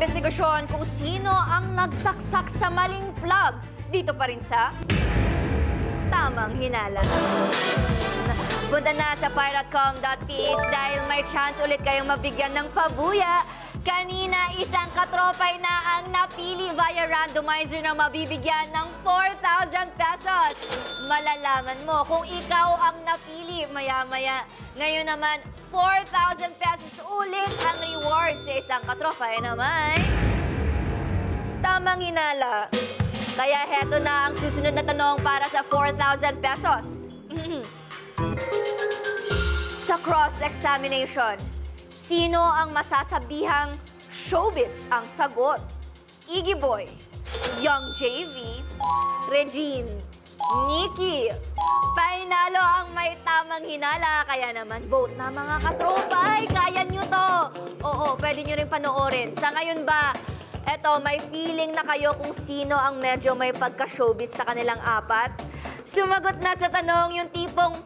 investigasyon kung sino ang nagsaksak sa maling plug. Dito pa rin sa Tamang Hinala. Punta na sa piratecom.ph dahil may chance ulit kayong mabigyan ng pabuya. Kanina, isang katropay na ang napili via randomizer na mabibigyan ng 4,000 pesos. Malalaman mo kung ikaw ang napili maya-maya. Ngayon naman, 4,000 pesos ulit ang reward sa isang katropay naman. Tamang Hinala. Kaya heto na ang susunod na tanong para sa 4,000 pesos. Sa cross-examination, sino ang masasabihang showbiz ang sagot? Iggy Boy, Young JV, Regine, Nikki. Painalo ang may tamang hinala. Kaya naman, vote na mga katropay. Kaya nyo to. Oo, pwede nyo rin panoorin. Sa ngayon ba, eto, may feeling na kayo kung sino ang medyo may pagka-showbiz sa kanilang apat? Sumagot na sa tanong yung tipong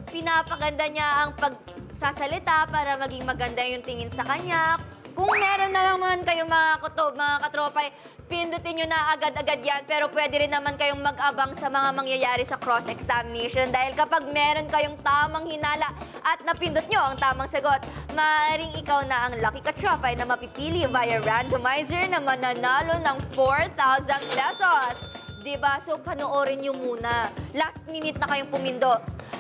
pinapaganda niya ang pagsasalita para maging maganda yung tingin sa kanya. Kung meron naman kayong mga katropay, pindutin nyo na agad-agad yan. Pero pwede rin naman kayong mag-abang sa mga mangyayari sa cross-examination. Dahil kapag meron kayong tamang hinala at napindot nyo ang tamang sagot, maaaring ikaw na ang lucky katropay na mapipili via randomizer na mananalo ng 4,000 pesos. Diba? So, panoorin nyo muna. Last minute na kayong pumindo.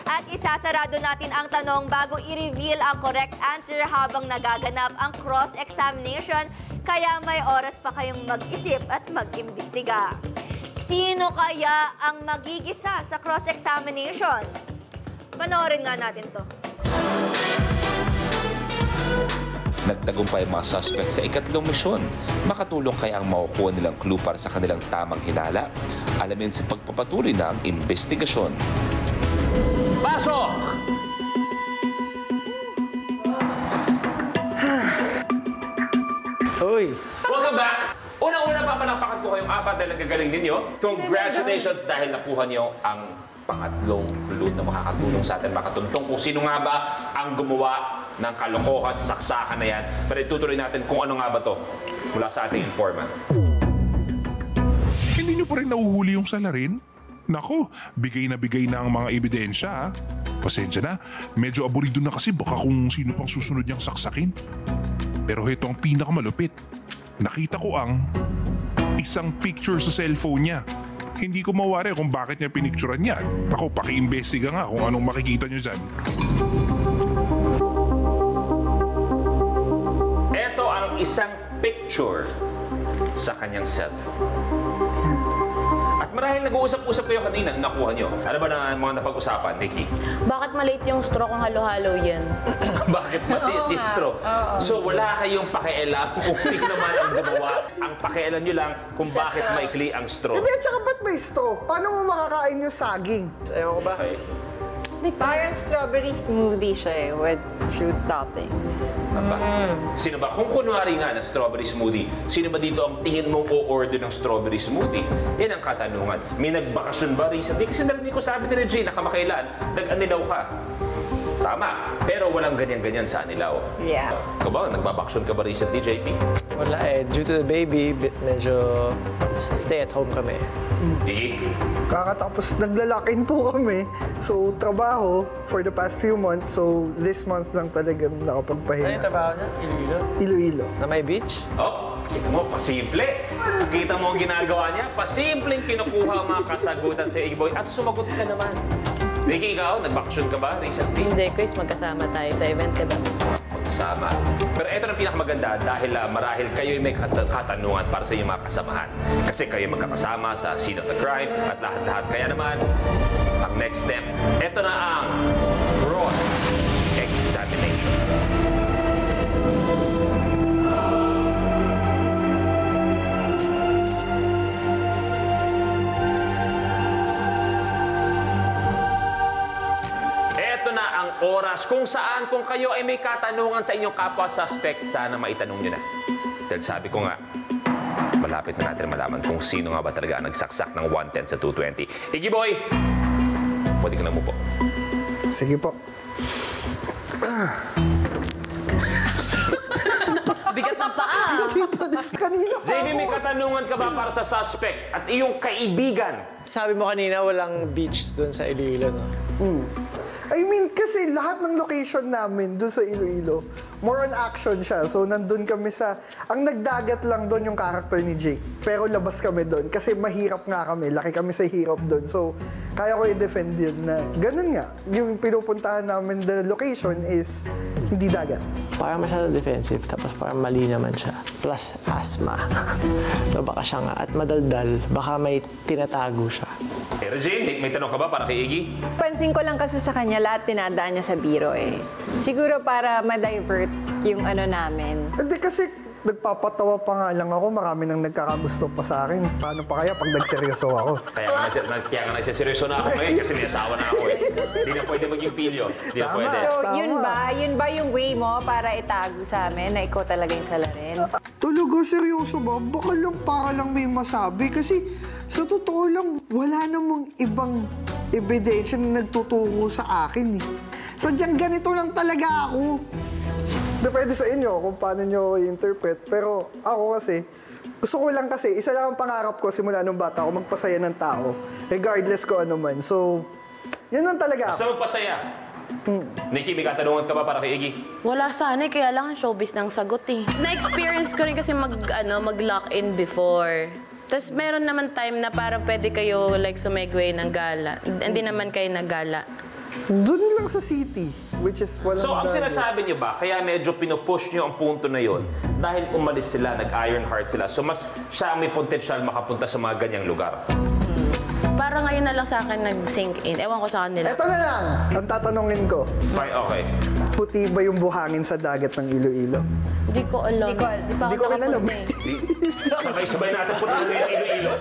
At isasarado natin ang tanong bago i-reveal ang correct answer habang nagaganap ang cross-examination. Kaya may oras pa kayong mag-isip at mag-imbestiga. Sino kaya ang magigisa sa cross-examination? Panoorin nga natin to. Nagtagumpay ang mga suspect sa ikatlong misyon. Makatulong kaya ang makukuha nilang clue para sa kanilang tamang hinala? Alamin sa pagpapatuloy ng investigasyon. Pasok! Hoy! Welcome back! Unang-una papalakpakan ko kayong apat dahil ang gagaling ninyo. Congratulations dahil nakuha niyo ang pangatlong clue na makakatulong sa atin makatuntong kung sino nga ba ang gumawa ng kalokohan sa saksakan na yan. Pero itutuloy natin kung ano nga ba to mula sa ating informant. Hindi nyo pa rin nahuhuli yung salarin? Nako, bigay na ang mga ebidensya ha. Pasensya na, medyo aburido na kasi baka kung sino pang susunod niyang saksakin. Pero ito ang pinakamalupit. Nakita ko ang isang picture sa cellphone niya. Hindi ko mawari kung bakit niya pinicturean yan. Ako, paki-imbestiga nga kung anong makikita niyo dyan. Ito ang isang picture sa kanyang cellphone. At marahil nag-uusap-usap kayo kanina, nakuha nyo. Ano ba na mga napag-usapan, Nikki? Bakit maliit yung straw kung halo-halo yan? Bakit maliit yung straw? So wala kayong pakialam kung sino man ang gumawa. Ang pakialam nyo lang kung bakit maikli ang straw. Hindi, at saka ba't may straw? Paano mo makakain yung saging? Ewan ko ba? Okay. Parang strawberry smoothie siya with fruit toppings. Sino ba? Kung kunwari nga ng strawberry smoothie, sino ba dito ang tingin mo o-order ng strawberry smoothie? Yan ang katanungan. May nagbakasyon ba recently? Kasi narinig ko sabi ni Regina, kamakailan, nag-anilaw ka. Tama. Pero walang ganyan-ganyan sa anilaw. Yeah. Ikaw ba? Nagbabakasyon ka ba recently, JP? Wala eh. Due to the baby, medyo stay at home kami. Hindi. Kakatapos naglalakin po kami. So, trabaho for the past few months. So, this month lang talaga Saan yung nakapagpahinga. trabaho niya? Iloilo? Iloilo. Na may beach? Oh, kita mo, pasimple. Kita mo ang ginagawa niya, pasimpleng kinukuha ang mga kasagutan sa Igboy at sumagot ka naman. Ricky, ikaw, nagbakasyon ka ba recently? Hindi, Chris, magkasama tayo sa event, diba? Magkasama. Pero ito ang pinakamaganda dahil marahil kayo'y may katanungan para sa inyong mga kasamahan. Kasi kayo magkakasama sa scene of the crime at lahat-lahat. Kaya naman, ang next step, ito na ang cross-examination. Oras kung saan kung kayo ay may katanungan sa inyong kapwa-suspect, sana maitanong nyo na. Dahil sabi ko nga, malapit na natin malaman kung sino nga ba talaga ang nagsaksak ng 110 sa 220. Iggy Boy, pwede ka na mo po. Sige po. Bigat ng paa. Kanina pa JV, may ako. katanungan ka ba para sa suspect at iyong kaibigan? Sabi mo kanina, walang beach doon sa Iloilo, no? I mean, kasi lahat ng location namin doon sa Iloilo, more on action siya. So, nandun kami sa... Ang nagdagat lang doon yung character ni Jake. Pero labas kami doon kasi mahirap nga kami. Laki kami sa hirap doon. So, kaya ko i-defend yun na ganun nga. Yung pinupuntahan namin the location is hindi dagat. Parang masyado defensive, tapos parang mali naman siya. Plus, asthma. So, baka siya nga. At madaldal, baka may tinatago siya. Regine, may tanong ka ba para kay Iggy? Pansin ko lang kasi sa kanya, lahat tinadaan niya sa biro eh. Siguro para ma-divert yung ano namin. Hindi kasi nagpapatawa pa nga lang ako. Marami nang nagkakagusto pa sa akin. Paano pa kaya pag nagseryoso ako? Kaya nga nagsiseryoso na ako ngayon kasi may asawa na ako eh. Hindi na pwede maging pilyo. Hindi na Tama. pwede. So, Tama. yun ba yung way mo para itago sa amin na ikaw talaga yung salarin? Talaga, seryoso ba? Baka lang para lang may masabi. Kasi sa totoo lang, wala namang ibang ebidensya na nagtuturo sa akin eh. Sadyang ganito lang talaga ako. Depende sa inyo kung paano nyo i-interpret. Pero ako kasi, gusto ko lang kasi, isa lang ang pangarap ko simula nung bata ako, magpasaya ng tao. Regardless ko ano man. So, yun lang talaga Basta ako. magpasaya. Nikki, may katanungan ka ba para kay Iggy? Wala sana eh, kaya lang ang showbiz ng sagot eh. Na-experience ko rin kasi mag-lock-in before. Tapos meron naman time na parang pwede kayo like sumegway ng gala. Hindi naman kayo naggala. Doon lang sa city, which is walang So, ang dagat. sinasabi niyo ba, kaya medyo pinupush niyo ang punto na yon dahil umalis sila, nag-Iron Heart sila. So, mas siya ang may potential makapunta sa mga ganyang lugar. Parang ngayon na lang sa akin nag-sink in. Ewan ko sa kanila. Eto na lang, ang tatanungin ko. Fine, okay. Puti ba yung buhangin sa dagat ng Iloilo? Hindi ko alam. Hindi ko rin alam. Sabay-sabay natin po ng Iloilo.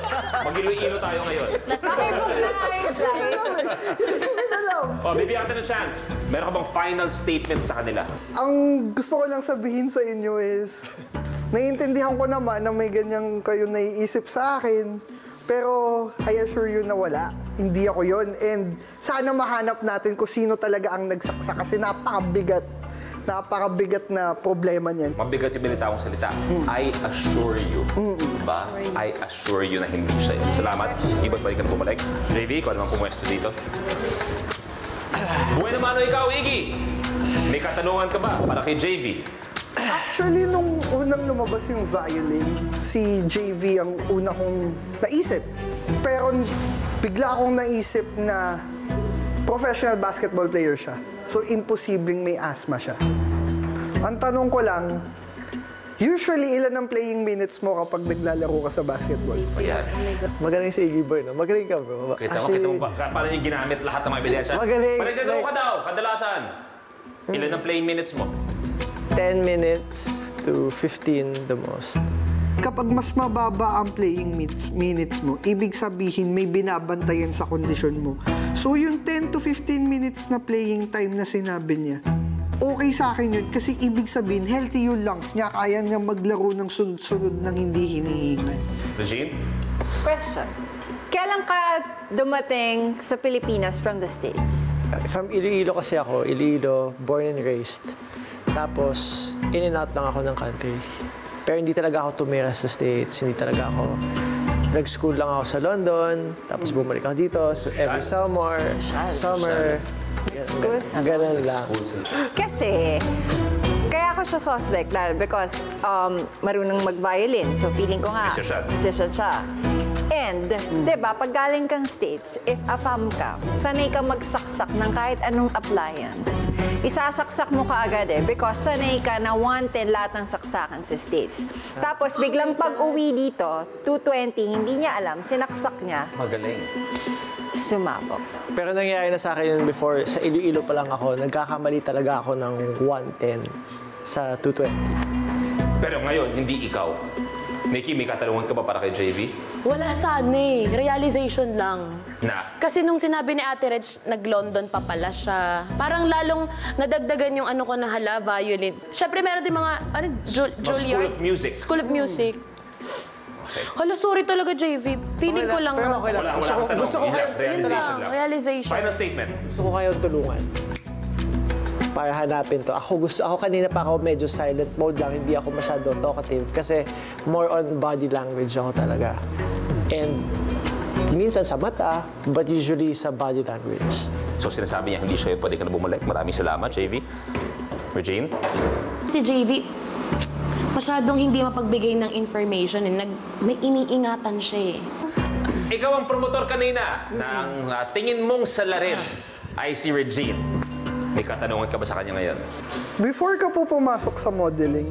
Mag-Iloilo tayo ngayon. Hindi ko alam eh. Hindi ko rin alam. O, bibigyan ka ng chance. Meron ka bang final statement sa kanila? Ang gusto ko lang sabihin sa inyo is, naiintindihan ko naman na may ganyang kayo naiisip sa akin, pero I assure you na wala. Hindi ako yon. And sana mahanap natin kung sino talaga ang nagsaksa kasi napakabigat na problema niyan. Mabigat yung binitawang salita. I assure you. Diba? I assure you na hindi siya yun. Salamat. Iba't balik ka na bumalik. JV, ikaw naman pumuesto dito. Buhay naman ikaw, Iggy. May katanungan ka ba para kay JV? Actually, nung unang lumabas yung violin, si JV ang una kong naisip. Pero bigla akong naisip na professional basketball player siya. So, imposibleng may asthma siya. Ang tanong ko lang, usually, ilan ang playing minutes mo kapag naglalaro ka sa basketball? Ayan. Magaling si Iggy Boy, no? Magaling ka, bro. Kita mo ba? Paano yung ginamit lahat ng mga ebidensya? Magaling. Panagdadaro ka daw, kadalasan. Ilan ang playing minutes mo? 10 minutes to 15 the most. Kapag mas mababa ang playing minutes mo, ibig sabihin may binabantayan sa kondisyon mo. So yung 10 to 15 minutes na playing time na sinabi niya, okay sa akin yun kasi ibig sabihin healthy yung lungs niya, kaya niya maglaro ng sunod-sunod ng hindi hinihingan. Regine? Question. Kailan ka dumating sa Pilipinas from the States? From Iloilo kasi ako, Iloilo, born and raised. Tapos, in and out lang ako ng country. Pero hindi talaga ako tumira sa States, hindi talaga ako... Nag-school lang ako sa London, tapos bumalik ako dito so every summer. Ganun lang. Kasi, kaya ako siya suspect dahil because marunong mag-violin. So feeling ko nga, musician siya. And, di ba, pag galing kang States, if afam ka, sanay ka magsaksak ng kahit anong appliance. Isasaksak mo ka agad because sanay ka na 110 lahat ng saksakan sa States. Tapos biglang pag-uwi dito, 220, hindi niya alam, sinaksak niya, Magaling. sumabog. Pero nangyari na sa akin yun before, sa Iloilo pa lang ako, nagkakamali talaga ako ng 110 sa 220. Pero ngayon, hindi ikaw. Nikki, may katanungan ka ba para kay JV? Wala sana eh. Realization lang. Na? Kasi nung sinabi ni Ate Reg, nag-London pa pala siya. Parang lalong nadagdagan yung ano ko na hala, violin. Siyempre meron din mga, Juilliard. School of Music. School of Music. Hala, sorry talaga, JV. Feeling ko lang. Pero okay lang. Wala kang tanong. Gusto ko Yun lang, kayo, Yun lang, realization. Final statement. gusto ko kayong tulungan. para hanapin to. Ako kanina pa ako medyo silent mode lang, hindi ako masyado talkative kasi more on body language ako talaga. And minsan sa mata, but usually sa body language. So sinasabi niya, hindi siya pwede ka na bumalik. Maraming salamat, JV. Regine? Si JV, masyadong hindi mapagbigay ng information. May iniingatan siya eh. Ikaw ang promotor kanina ng tingin mong salarin ay si Regine. May katanungan ka ba sa kanya ngayon? Before ka po pumasok sa modeling,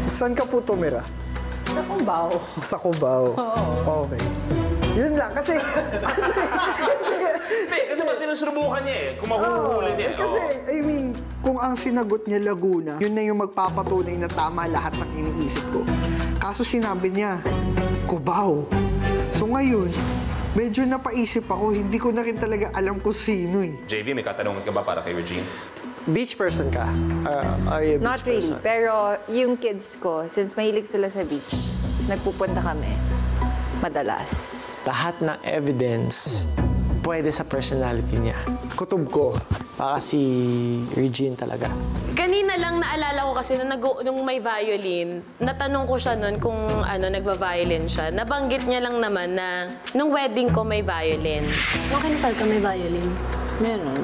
saan ka po tumira? Sa Cubao. Sa Cubao? Oo. Okay. Yun lang, kasi... Kasi mas sinusubukan niya eh, kung mahuhuli niya. Kasi, I mean, kung ang sinagot niya Laguna, yun na yung magpapatunay na tama lahat ng iniisip ko. Kaso sinabi niya, Cubao. So ngayon, medyo napaisip ako, hindi ko na rin talaga alam kung sino eh. JV, may katanungan ka ba para kay Regine? Beach person ka? Are you a beach Not really. person? Pero yung kids ko, since mahilig sila sa beach, nagpupunta kami. Madalas. Lahat ng evidence pwede sa personality niya. Kutob ko, baka si Regine talaga. Kanina lang naalala ko kasi nung may violin, natanong ko siya nun kung nagva-violin siya. Nabanggit niya lang naman na nung wedding ko may violin. Nung kinasal ka may violin? Meron.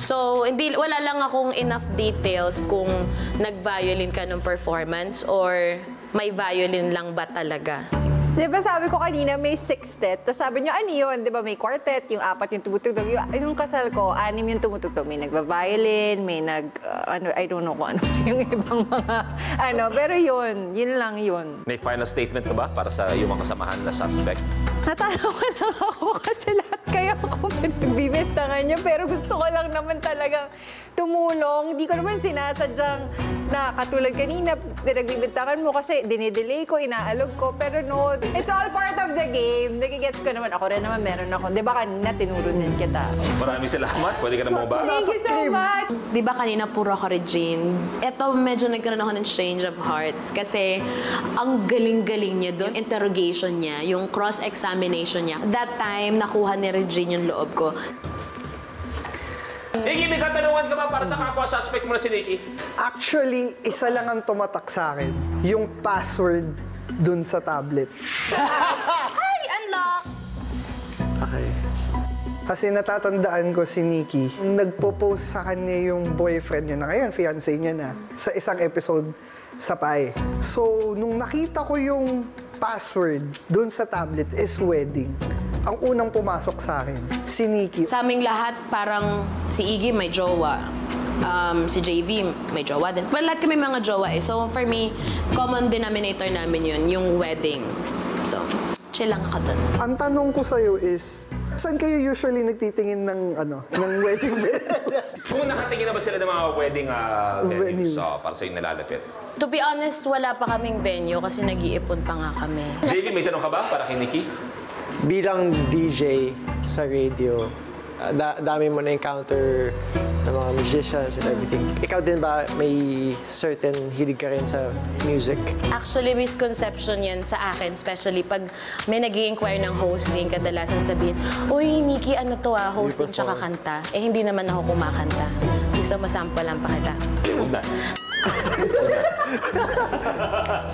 So, wala lang akong enough details kung nag-violin ka nung performance or may violin lang ba talaga. Di ba sabi ko kanina may sextet, tapos sabi niyo, ano yun? Di ba may quartet, yung 4 yung tumutugtog. Yung kasal ko, 6 yung tumutugtog. May nagva-violin, may I don't know kung ano yung ibang mga, pero yun lang yun. May final statement ka ba para sa iyong mga kasamahan na suspect? Natatawa lang ako kasi lahat kayo ako pinagbibintangan niyo, pero gusto ko lang naman talagang tumulong. Hindi ko naman sinasadyang na katulad kanina, pinagbibintangan mo kasi dinidelay ko, inaalog ko, pero no, it's all part of the game. Nagigets ko naman. Ako rin naman meron ako. Di ba kanina tinuro din kita? Maraming salamat. Pwede ka na bumaba. Thank you so much! Di ba kanina puro ako Regine? Ito medyo nagkaroon ako ng change of hearts kasi ang galing-galing niya doon. Interrogation niya, yung cross-examination niya. That time, nakuha ni Regine yung loob ko. Nikki, may katanungan ka ba para sa kapwa suspect mo na si Nikki? Actually, isa lang ang tumatak sa akin. Yung password dun sa tablet. Ay, unlock! Okay. Kasi natatandaan ko si Nikki, nagpo-post sa kanya yung boyfriend niya na ngayon, fiancé niya na, sa isang episode sa PAE. So, nung nakita ko yung password dun sa tablet is wedding. Ang unang pumasok sa akin, si Nikki. Sa aming lahat, parang si Iggy may jowa. Si JV may jowa din. Well, lahat kami mga jowa eh. So, for me, common denominator namin yun, yung wedding. So, chill lang ako dun. Ang tanong ko sa'yo is, saan kayo usually nagtitingin ng wedding venues? Kung nakatingin na ba sila ng mga wedding venues para sa yung nalalapit? To be honest, wala pa kaming venue kasi nag-iipon pa nga kami. JV, may tanong ka ba para kay Nikki? Bilang DJ sa radio, dami mo na-encounter ng mga musicians and everything. Ikaw din ba may certain hilig ka rin sa music? Actually, misconception yan sa akin, especially pag may nag-i-inquire ng hosting, kadalasan sabihin, uy, Nikki, ano to hosting tsaka kanta. Eh, hindi naman ako kumakanta. Gusto masample lang pa kita. Huwag na.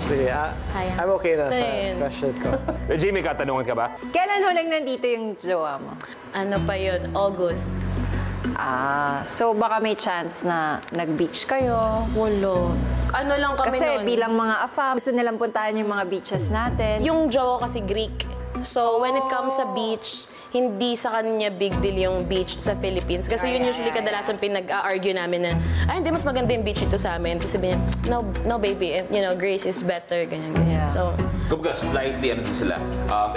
Sige, Sayang. I'm okay na sa Sayang. question ko. Regine, may katanungan ka ba? Kailan huling nandito yung jowa mo? Ano pa yun? August. So baka may chance na nag-beach kayo? Wolo. Ano lang kami Kasi nun? bilang mga AFAM, gusto nilang puntahan yung mga beaches natin. Yung jowa ko kasi Greek. So, when it comes sa beach, hindi sa kanya big deal yung beach sa Philippines. Kasi yun usually kadalasan pinag-argue namin na, ay, hindi, mas maganda yung beach ito sa amin. Tapos sabi niya, no baby, Grace is better, ganyan. Yeah. So, Kumbaga, slightly din sila,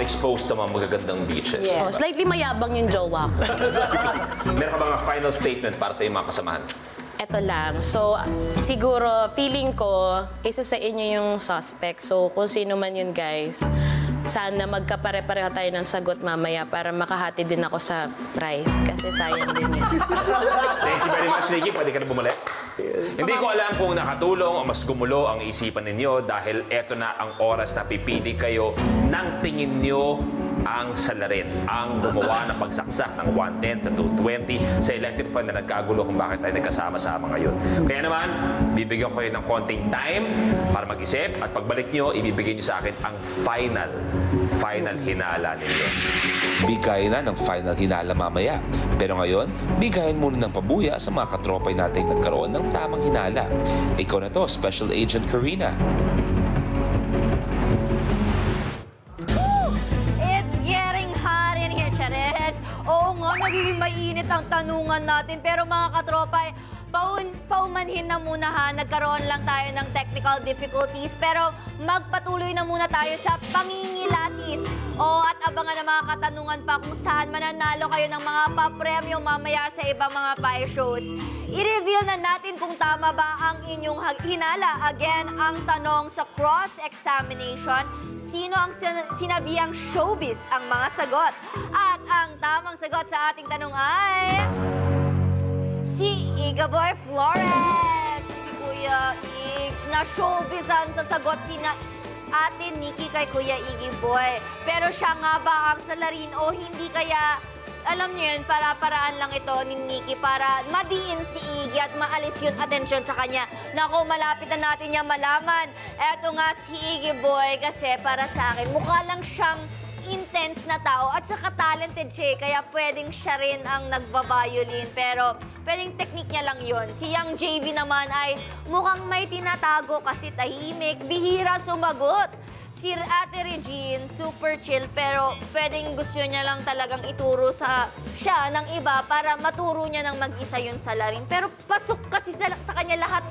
exposed sa mga magagandang beaches. Yeah. oh, slightly mayabang yung jowa ko. Meron ka ba mga final statement para sa iyong mga kasamahan? Eto lang. So, siguro, feeling ko, isa sa inyo yung suspect. So, kung sino man yun, guys, sana magkapare-pareho tayo ng sagot mamaya para makahati din ako sa prize. Kasi sayang din yun. Thank you very much, Nikki. Pwede ka na bumalik. Hindi ko alam kung nakatulong o mas gumulo ang isipan ninyo dahil eto na ang oras na pipili kayo ng tingin nyo ang salarin, ang gumawa ng pagsaksak ng 110 sa 220 sa electric fan na nagkagulo kung bakit tayo nagkasama-sama ngayon. Kaya naman, bibigyan ko kayo ng konting time para mag-isip at pagbalik nyo, ibibigay nyo sa akin ang final hinala ninyo. Bigay na ng final hinala mamaya. Pero ngayon, bigayin muna ng pabuya sa mga katropay nating nagkaroon ng tamang hinala. Ikaw na to, Special Agent Karina. It's getting hot in here, Chares. Oo nga, magiging mainit ang tanungan natin. Pero mga katropay, paumanhin na muna ha. Nagkaroon lang tayo ng technical difficulties. Pero magpatuloy na muna tayo sa pangingilatis. At abangan ang mga katanungan pa kung saan mananalo kayo ng mga papremyo mamaya sa ibang mga pie shows. I-reveal na natin kung tama ba ang inyong hinala. Again, ang tanong sa cross-examination, sino ang sinabihang showbiz ang mga sagot? At ang tamang sagot sa ating tanong ay... si Igaboy Flores! Si Kuya Igs na showbizan sa sagot sina Ate Nikki kay Kuya Iggy Boy. Pero siya nga ba ang salarin o hindi kaya, alam niyo yun, para-paraan lang ito ni Nikki para madiin si Iggy at maalis yung atensyon sa kanya. Naku, malapit na natin niya malaman. Eto nga si Iggy Boy kasi para sa akin, mukha lang siyang intense na tao at saka talented siya. Kaya pwedeng siya rin ang nagbabayolin. Pero pwedeng technique niya lang yun. Si Young JV naman ay mukhang may tinatago kasi tahimik, bihira sumagot. Si Ate Regine, super chill, pero pwedeng gusto niya lang talagang ituro siya ng iba para maturo niya ng mag-isa yun sa larin. Pero pasok kasi sa kanya lahat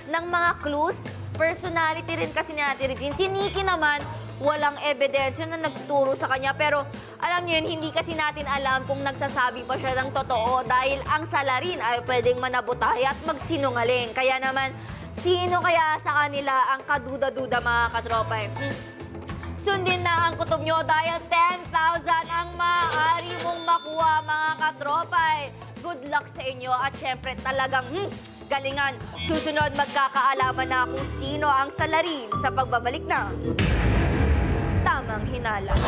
ng mga clues. Personality rin kasi ni Ate Regine. Si Nikki naman, walang ebidensya na nagturo sa kanya. Pero alam niyo yun, hindi kasi natin alam kung nagsasabi pa siya ng totoo dahil ang salarin ay pwedeng manabutay at magsinungaling. Kaya naman, sino kaya sa kanila ang kaduda-duda mga katropay? Sundin na ang kutob nyo dahil 10,000 ang maaari mong makuha mga katropay. Good luck sa inyo at syempre talagang galingan. Susunod magkakaalaman na kung sino ang salarin sa pagbabalik na Tamang Hinala.